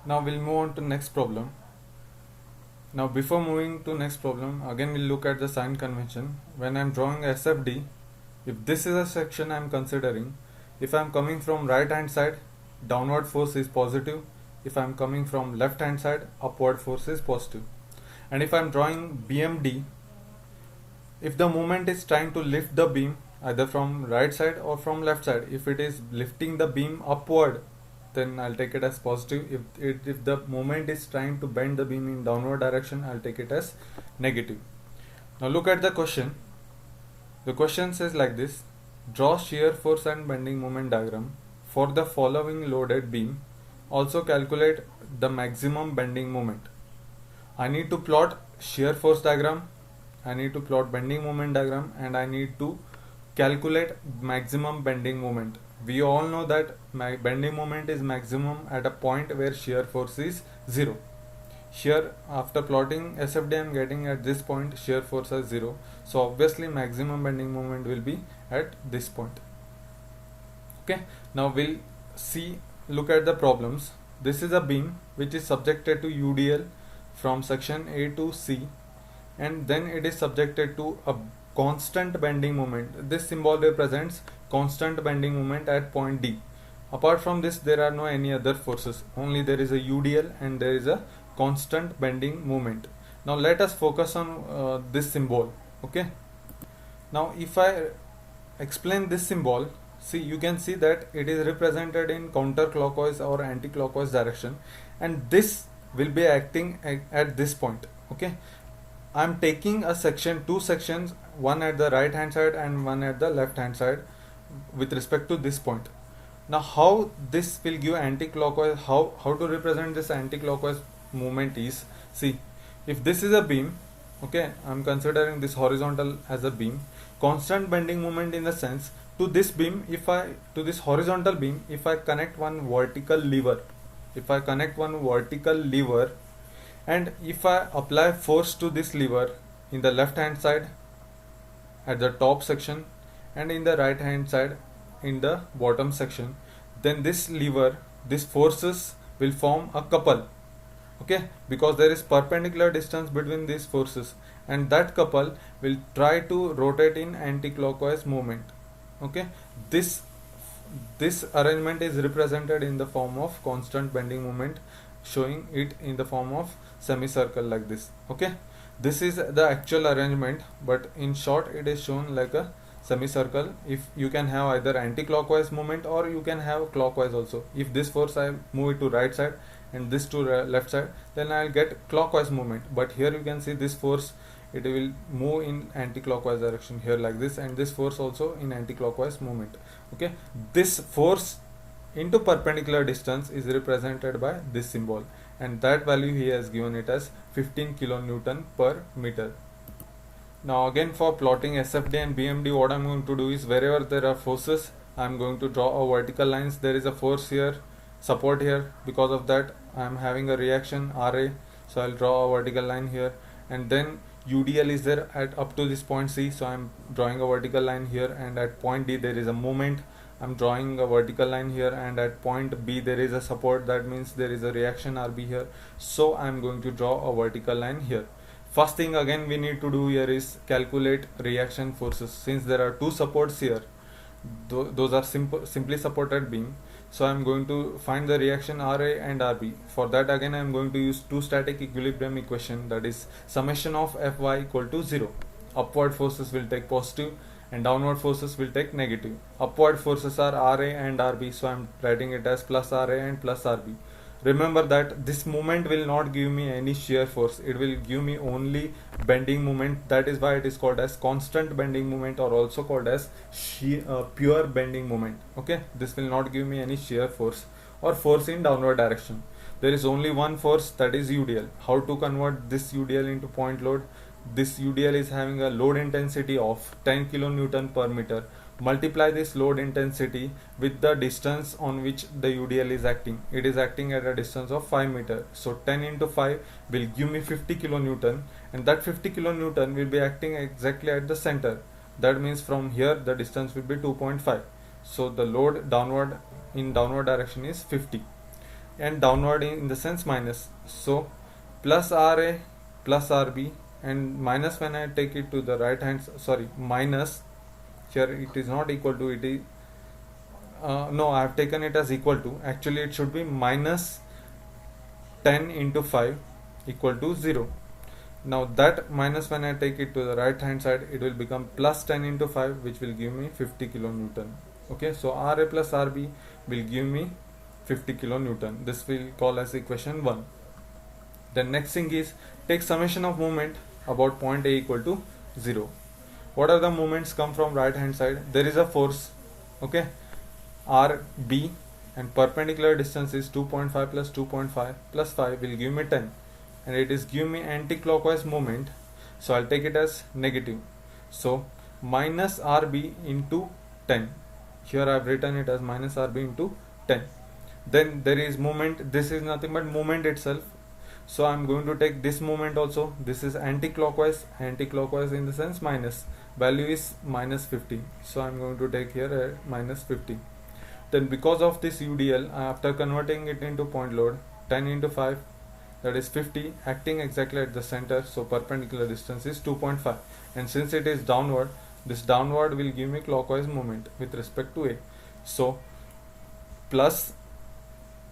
Now we'll move on to next problem. Now before moving to next problem, again we'll look at the sign convention. When I'm drawing SFD, if this is a section I'm considering, if I'm coming from right hand side, downward force is positive. If I'm coming from left hand side, upward force is positive. And if I'm drawing BMD, if the moment is trying to lift the beam either from right side or from left side, if it is lifting the beam upward, then I'll take it as positive. If the moment is trying to bend the beam in downward direction, I'll take it as negative. Now look at the question. The question says like this: draw shear force and bending moment diagram for the following loaded beam. Also calculate the maximum bending moment. I need to plot shear force diagram, I need to plot bending moment diagram, and I need to calculate maximum bending moment. We all know that bending moment is maximum at a point where shear force is 0. Here after plotting SFD, I am getting at this point shear force as 0. So obviously maximum bending moment will be at this point. Okay, now we'll look at the problems. This is a beam which is subjected to UDL from section A to C, and then it is subjected to a constant bending moment. This symbol represents constant bending moment at point D. Apart from this, there are no any other forces, only there is a UDL and there is a constant bending moment. Now let us focus on this symbol. Okay, now if I explain this symbol, see, you can see that it is represented in counterclockwise or anti-clockwise direction, and this will be acting at this point. Okay, I am taking a section, two sections, one at the right hand side and one at the left hand side with respect to this point. Now how this will give anti-clockwise, how to represent this anti-clockwise movement is, see, if this is a beam, okay, I am considering this horizontal as a beam, constant bending moment in the sense, to this beam, to this horizontal beam, if I connect one vertical lever, and if I apply force to this lever in the left hand side at the top section and in the right hand side in the bottom section, then this lever, these forces will form a couple. Okay, because there is perpendicular distance between these forces, and that couple will try to rotate in anti-clockwise movement. Okay, this arrangement is represented in the form of constant bending moment, showing it in the form of semicircle like this. Okay, this is the actual arrangement, but in short it is shown like a semicircle. If you can have either anti-clockwise movement or you can have clockwise also. If this force I move it to right side and this to left side, then I'll get clockwise movement. But here you can see this force, it will move in anti-clockwise direction here like this, and this force also in anti-clockwise movement. Okay, this force into perpendicular distance is represented by this symbol, and that value he has given it as 15 kilonewton per meter. Now again, for plotting SFD and BMD, what I'm going to do is, wherever there are forces, I'm going to draw a vertical lines. There is a force here, support here, because of that I'm having a reaction RA, so I'll draw a vertical line here, and then UDL is there at up to this point C, so I'm drawing a vertical line here, and at point D there is a moment, I'm drawing a vertical line here, and at point B there is a support, that means there is a reaction RB here, so I'm going to draw a vertical line here. First thing again we need to do here is calculate reaction forces. Since there are two supports here, those are simply supported beam, so I'm going to find the reaction RA and RB. For that again I'm going to use two static equilibrium equation, that is summation of Fy equal to 0. Upward forces will take positive and downward forces will take negative. Upward forces are RA and RB, so I'm writing it as plus RA and plus RB. Remember that this movement will not give me any shear force, it will give me only bending moment. That is why it is called as constant bending moment, or also called as pure bending moment. Okay, this will not give me any shear force or force in downward direction. There is only one force, that is UDL. How to convert this UDL into point load? This UDL is having a load intensity of 10 kilonewton per meter. Multiply this load intensity with the distance on which the UDL is acting. It is acting at a distance of 5 meter. So 10 into 5 will give me 50 kilonewton, and that 50 kilonewton will be acting exactly at the center. That means from here the distance will be 2.5. So the load in downward direction is 50. and downward in the sense minus. So plus RA plus RB, and minus when I take it to the right hand, sorry, minus, here it is not equal to, it is no, I have taken it as equal to. Actually it should be minus 10 into 5 equal to 0. Now that minus, when I take it to the right hand side, it will become plus 10 into 5, which will give me 50 kilonewton. Okay, so RA plus RB will give me 50 kilonewton. This will call as equation 1. The next thing is, take summation of moment about point A equal to 0. What are the moments come from right hand side? There is a force, okay, RB, and perpendicular distance is 2.5 plus 2.5 plus 5 will give me 10, and it is give me anti-clockwise moment, so I'll take it as negative. So minus RB into 10, here I've written it as minus RB into 10. Then there is moment, this is nothing but moment itself, so I'm going to take this moment also. This is anti-clockwise, anti-clockwise in the sense minus, value is minus 50, so I'm going to take here a minus 50. Then because of this UDL, after converting it into point load, 10 into 5, that is 50, acting exactly at the center, so perpendicular distance is 2.5, and since it is downward, this downward will give me clockwise moment with respect to A. So plus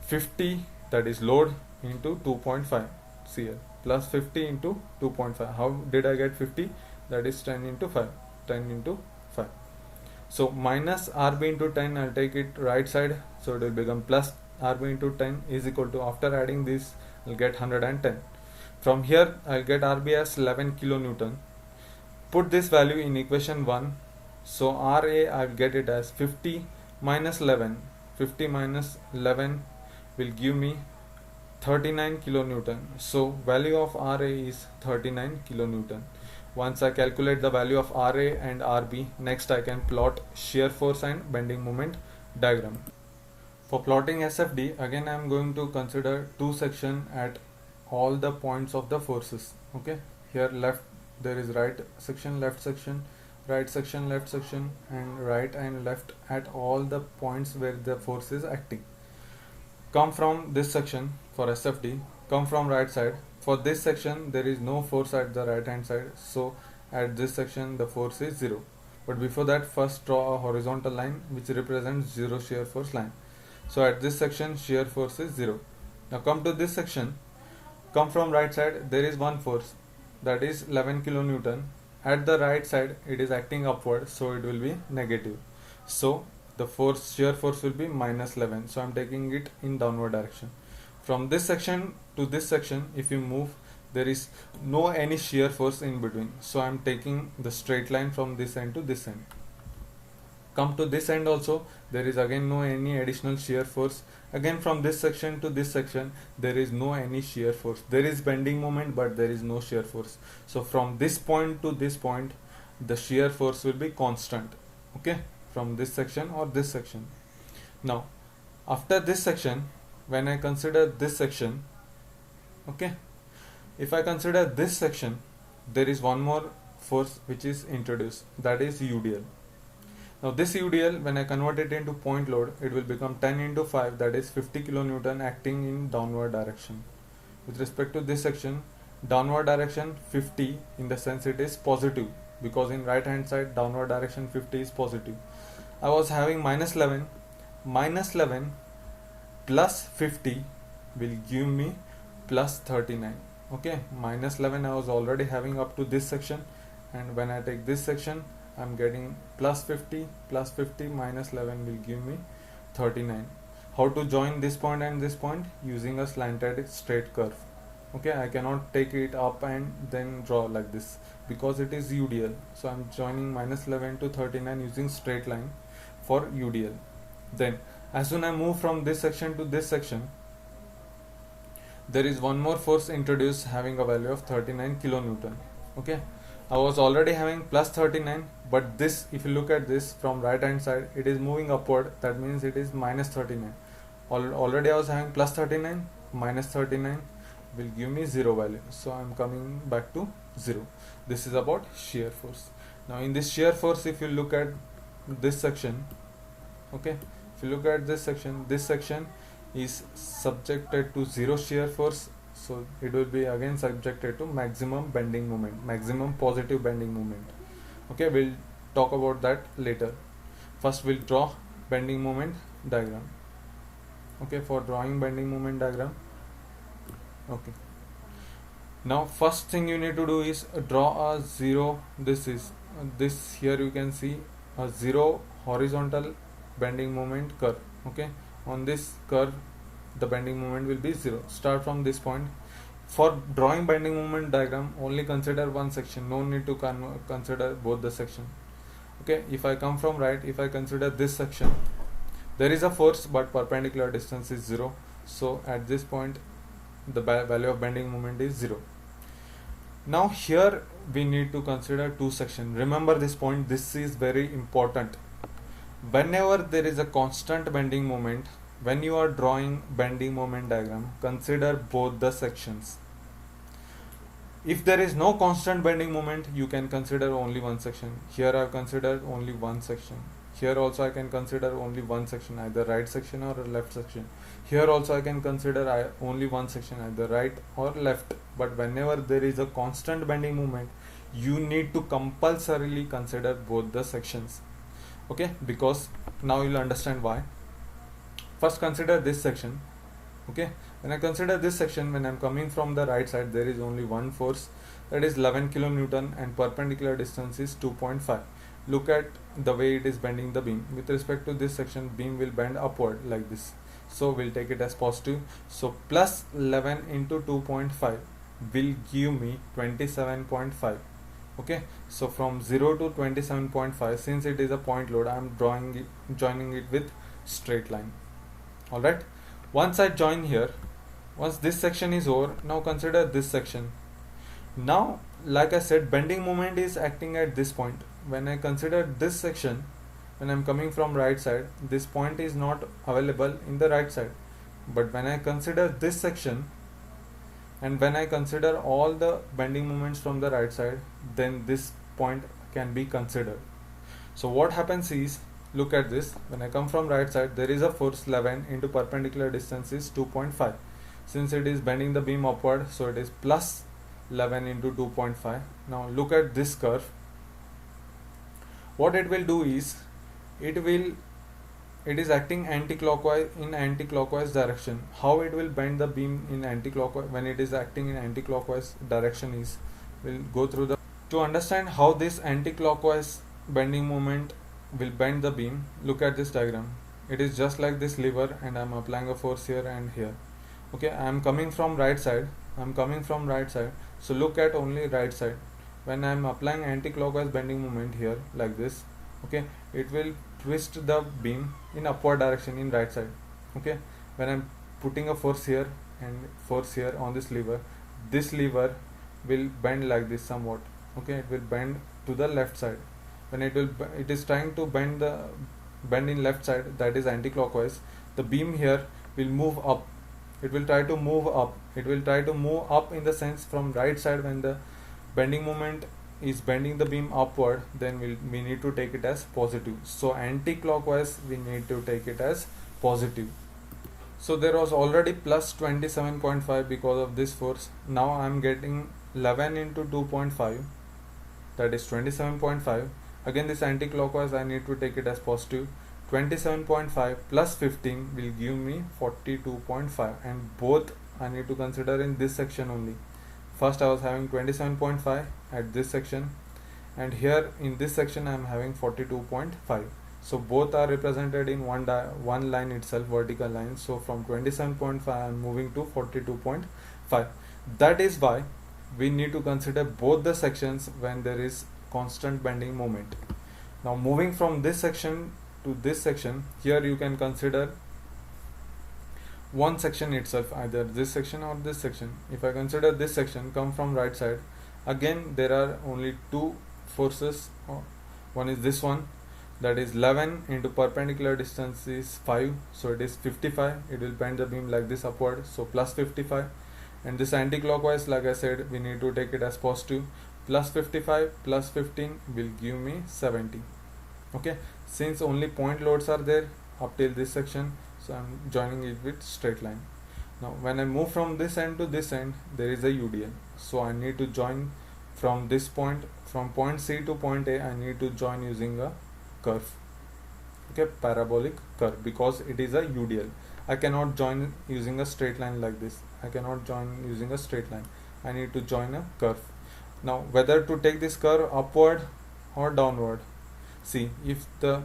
50, that is load, into 2.5 CL, plus 50 into 2.5. How did I get 50? That is 10 into 5, 10 into 5. So minus RB into 10, I'll take it right side, so it will become plus RB into 10 is equal to, after adding this, I'll get 110. From here I'll get RB as 11 kilonewton. Put this value in equation 1, so RA I'll get it as 50 minus 11. 50 minus 11 will give me 39 kilonewton. So value of RA is 39 kilonewton. Once I calculate the value of RA and RB, next I can plot shear force and bending moment diagram. For plotting SFD, again I am going to consider two sections at all the points of the forces. Okay, here left there is right section, left section, right section, left section, and right and left at all the points where the force is acting. Come from this section for SFD, come from right side. For this section there is no force at the right hand side, so at this section the force is 0. But before that, first draw a horizontal line which represents 0 shear force line. So at this section shear force is 0. Now come to this section, come from right side, there is one force, that is 11 kilonewton. At the right side it is acting upward, so it will be negative. So the force, shear force, will be minus 11, so I'm taking it in downward direction. From this section to this section, if you move, there is no any shear force in between, so I'm taking the straight line from this end to this end. Come to this end also, there is again no any additional shear force. Again from this section to this section, there is no any shear force. There is bending moment, but there is no shear force. So from this point to this point, the shear force will be constant. Okay, from this section or this section. Now after this section, when I consider this section, okay, if I consider this section, there is one more force which is introduced, that is UDL. Now this UDL, when I convert it into point load, it will become 10 into 5, that is 50 kilonewton, acting in downward direction. With respect to this section, downward direction 50, in the sense it is positive, because in right hand side downward direction 50 is positive. I was having minus 11, minus 11 plus 50 will give me plus 39. Okay, minus 11 I was already having up to this section, and when I take this section, I'm getting plus 50 minus 11 will give me 39. How to join this point and this point? Using a slanted straight curve. Okay, I cannot take it up and then draw like this because it is UDL. So I'm joining minus 11 to 39 using straight line for UDL. Then as soon as I move from this section to this section, there is one more force introduced having a value of 39 kilonewton. Okay, I was already having plus 39, but this, if you look at this from right hand side, it is moving upward, that means it is minus 39. Already I was having plus 39, minus 39 will give me 0 value, so I am coming back to 0. This is about shear force. Now in this shear force, if you look at this section, okay, if you look at this section is subjected to zero shear force, so it will be again subjected to maximum bending moment, maximum positive bending moment. Okay, we'll talk about that later. First we'll draw bending moment diagram. Okay, for drawing bending moment diagram, okay, now first thing you need to do is draw a zero. This here you can see a zero horizontal bending moment curve. Okay, on this curve the bending moment will be zero. Start from this point. For drawing bending moment diagram, only consider one section, no need to consider both the section. Okay, if I come from right, if I consider this section, there is a force but perpendicular distance is zero, so at this point the value of bending moment is zero. Now here we need to consider two sections. Remember this point, this is very important. Whenever there is a constant bending moment, when you are drawing bending moment diagram, consider both the sections. If there is no constant bending moment, you can consider only one section. Here I have considered only one section. Here also I can consider only one section, either right section or left section. Here also I can consider only one section, either right or left. But whenever there is a constant bending moment, you need to compulsorily consider both the sections. Okay, because now you'll understand why. First consider this section. Okay, when I consider this section, when I'm coming from the right side, there is only one force, that is 11 kilonewton, and perpendicular distance is 2.5. Look at the way it is bending the beam. With respect to this section, beam will bend upward like this, so we'll take it as positive. So plus 11 into 2.5 will give me 27.5. Okay, so from 0 to 27.5, since it is a point load, I am joining it with straight line. Alright, once I join here, once this section is over, now consider this section. Now, like I said, bending moment is acting at this point. When I consider this section, when I am coming from right side, this point is not available in the right side. But when I consider this section, and when I consider all the bending moments from the right side, then this point can be considered. So what happens is, look at this, when I come from right side, there is a force 11 into perpendicular distance is 2.5. Since it is bending the beam upward, so it is plus 11 into 2.5. Now look at this curve. What it will do is, it is acting anti-clockwise in anti-clockwise direction. How it will bend the beam in anti-clockwise when it is acting in anti-clockwise direction is, we'll go through the, to understand how this anti-clockwise bending moment will bend the beam. Look at this diagram. It is just like this lever, and I am applying a force here and here. Okay, I am coming from right side. So look at only right side. When I am applying anti-clockwise bending moment here like this, okay, it will twist the beam in upward direction in right side. Okay, when I am putting a force here and force here on this lever will bend like this somewhat. Okay, it will bend to the left side. When it is trying to bend in left side, that is anti-clockwise, the beam here will move up. It will try to move up in the sense from right side. When the bending moment is bending the beam upward, then we need to take it as positive. So anti-clockwise we need to take it as positive. So there was already plus 27.5 because of this force. Now I am getting 11 into 2.5, that is 27.5. Again this anti-clockwise I need to take it as positive. 27.5 plus 15 will give me 42.5, and both I need to consider in this section only. First I was having 27.5 at this section, and here in this section I am having 42.5. So both are represented in one line itself, vertical line. So from 27.5 I am moving to 42.5. That is why we need to consider both the sections when there is constant bending moment. Now moving from this section to this section, here you can consider one section itself, either this section or this section. If I consider this section, come from right side, again there are only two forces. One is this one, that is 11 into perpendicular distance is 5, so it is 55. It will bend the beam like this upward, so plus 55. And this anti-clockwise, like I said, we need to take it as positive. Plus 55 plus 15 will give me 70. Okay, since only point loads are there up till this section, so I'm joining it with straight line. Now when I move from this end to this end, there is a UDL, so I need to join from this point, from point C to point A. I need to join using a curve, okay, parabolic curve, because it is a UDL. I cannot join using a straight line like this. I cannot join using a straight line. I need to join a curve. Now whether to take this curve upward or downward, see, if the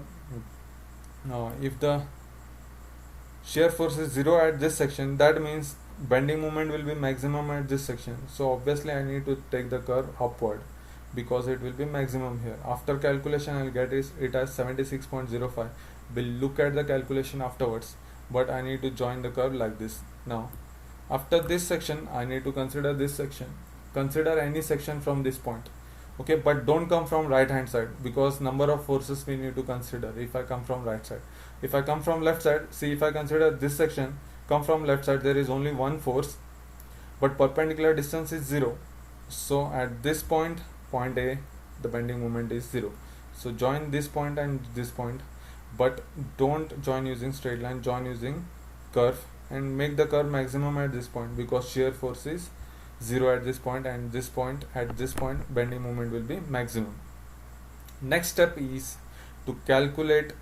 shear force is 0 at this section, that means bending moment will be maximum at this section. So obviously I need to take the curve upward, because it will be maximum here. After calculation I'll get it as 76.05. We'll look at the calculation afterwards, but I need to join the curve like this. Now after this section I need to consider this section. Consider any section from this point, okay, but don't come from right hand side, because number of forces we need to consider if I come from right side. If I come from left side, see, if I consider this section, come from left side, there is only one force, but perpendicular distance is 0. So at this point, point A, the bending moment is 0. So join this point and this point, but don't join using straight line, join using curve, and make the curve maximum at this point, because shear force is 0 at this point, and this point, at this point bending moment will be maximum. Next step is to calculate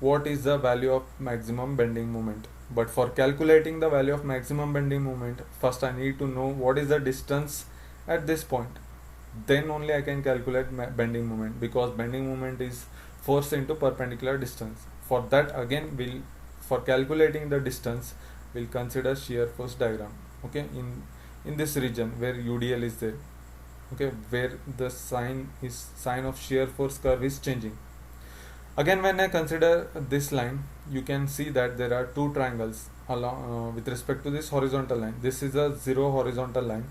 what is the value of maximum bending moment. But for calculating the value of maximum bending moment, first I need to know what is the distance at this point. Then only I can calculate bending moment, because bending moment is force into perpendicular distance. For that, again, for calculating the distance, we'll consider shear force diagram, okay, in this region where UDL is there, okay, where the sign of shear force curve is changing. Again, when I consider this line, you can see that there are two triangles along with respect to this horizontal line. This is a 0 horizontal line.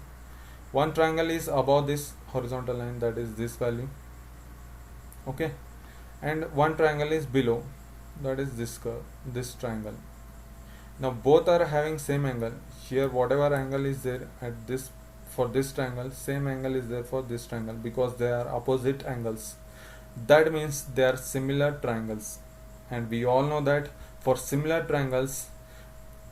One triangle is above this horizontal line, that is this value, okay, and one triangle is below, that is this curve, this triangle. Now both are having same angle. Here whatever angle is there at this, for this triangle, same angle is there for this triangle, because they are opposite angles. That means they are similar triangles, and we all know that for similar triangles,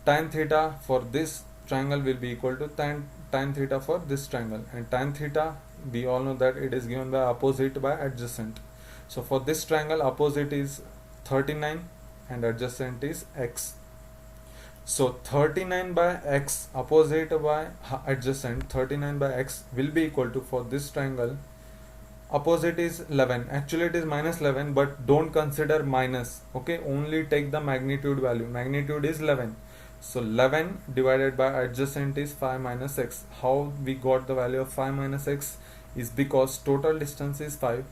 tan theta for this triangle will be equal to tan theta for this triangle, and tan theta, we all know that it is given by opposite by adjacent. So for this triangle, opposite is 39 and adjacent is x. So 39 by x, opposite by adjacent, 39 by x will be equal to, for this triangle, opposite is 11. Actually it is minus 11, but don't consider minus, okay, only take the magnitude value. Magnitude is 11. So 11 divided by adjacent is 5 minus x. How we got the value of 5 minus x is because total distance is 5.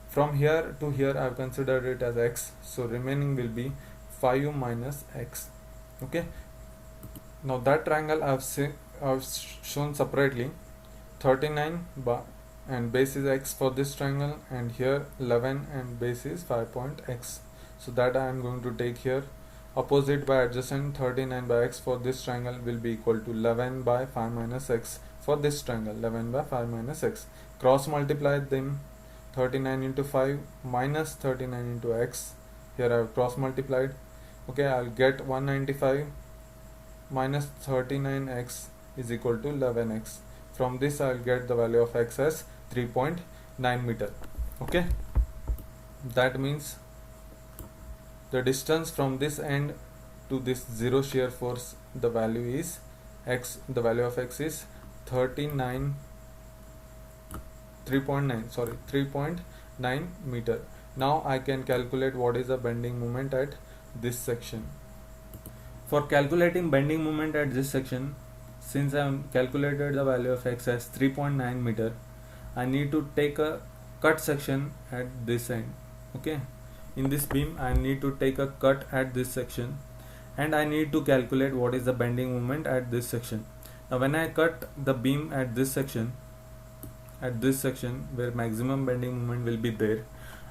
From here to here I have considered it as x, so remaining will be 5 minus x, okay. Now that triangle I have shown separately, 39 by and base is x for this triangle, and here 11 and base is 5.x. So that I am going to take here. Opposite by adjacent, 39 by x for this triangle will be equal to 11 by 5 minus x for this triangle, 11 by 5 minus x. Cross multiply them, 39 into 5 minus 39 into x. Here I have cross multiplied, okay, I'll get 195 minus 39x is equal to 11x. From this I'll get the value of x as 3.9 meter, okay. That means the distance from this end to this 0 shear force, the value is x, the value of x is 3.9 meter. Now I can calculate what is the bending moment at this section. For calculating bending moment at this section, since I have calculated the value of x as 3.9 meter, I need to take a cut section at this end, okay. In this beam I need to take a cut at this section, and I need to calculate what is the bending moment at this section. Now when I cut the beam at this section where maximum bending moment will be there,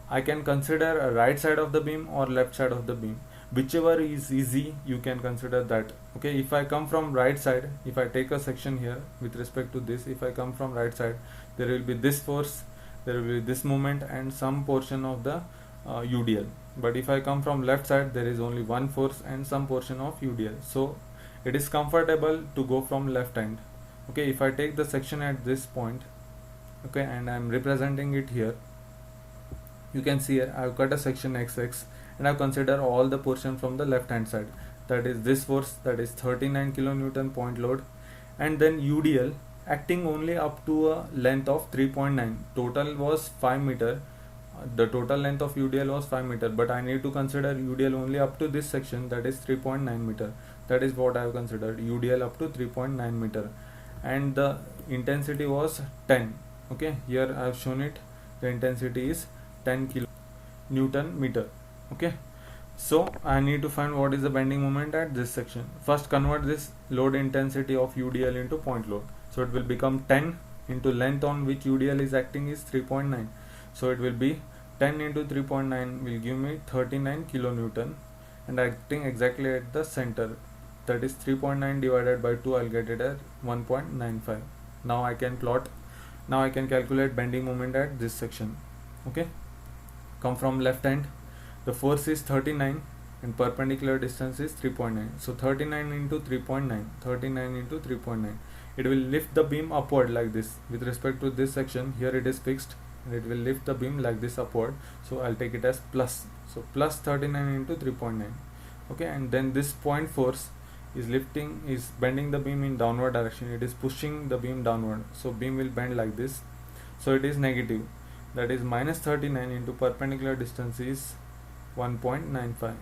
I can consider a right side of the beam or left side of the beam. Whichever is easy, you can consider that, okay. If I come from right side, if I take a section here with respect to this, if I come from right side, there will be this force, there will be this moment, and some portion of the UDL, but if I come from left side, there is only one force and some portion of UDL, so it is comfortable to go from left hand. Okay, if I take the section at this point, okay, and I am representing it here, you can see here I have cut a section XX and I have considered all the portion from the left hand side, that is this force, that is 39 kilonewton point load, and then UDL acting only up to a length of 3.9. Total was 5 meter. The total length of UDL was 5 meter, but I need to consider UDL only up to this section, that is 3.9 meter. That is what I have considered, UDL up to 3.9 meter, and the intensity was 10. Okay, here I have shown it, the intensity is 10 kilo Newton meter. Okay, so I need to find what is the bending moment at this section. First convert this load intensity of UDL into point load, so it will become 10 into length on which UDL is acting is 3.9, so it will be 10 into 3.9 will give me 39 kilonewton, and acting exactly at the center, that is 3.9 divided by 2, I'll get it at 1.95. Now I can calculate bending moment at this section. Okay, come from left hand, the force is 39 and perpendicular distance is 3.9, so 39 into 3.9, it will lift the beam upward like this. With respect to this section, here it is fixed and it will lift the beam like this upward, so I'll take it as plus, so plus 39 into 3.9. okay, and then this point force is bending the beam in downward direction, it is pushing the beam downward, so beam will bend like this, so it is negative, that is minus 39 into perpendicular distance is 1.95.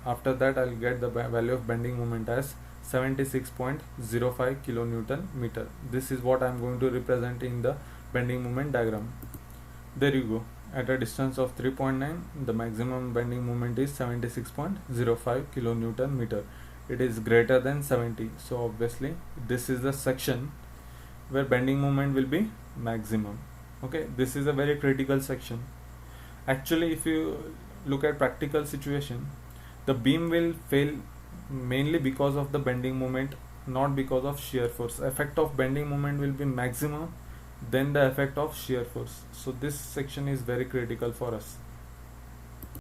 after that I'll get the value of bending moment as 76.05 kilonewton meter. This is what I'm going to represent in the bending moment diagram. There you go, at a distance of 3.9 the maximum bending moment is 76.05 kilonewton meter. It is greater than 70, so obviously this is the section where bending moment will be maximum. Okay, this is a very critical section. Actually, if you look at practical situation, the beam will fail mainly because of the bending moment, not because of shear force. Effect of bending moment will be maximum, then the effect of shear force. So this section is very critical for us.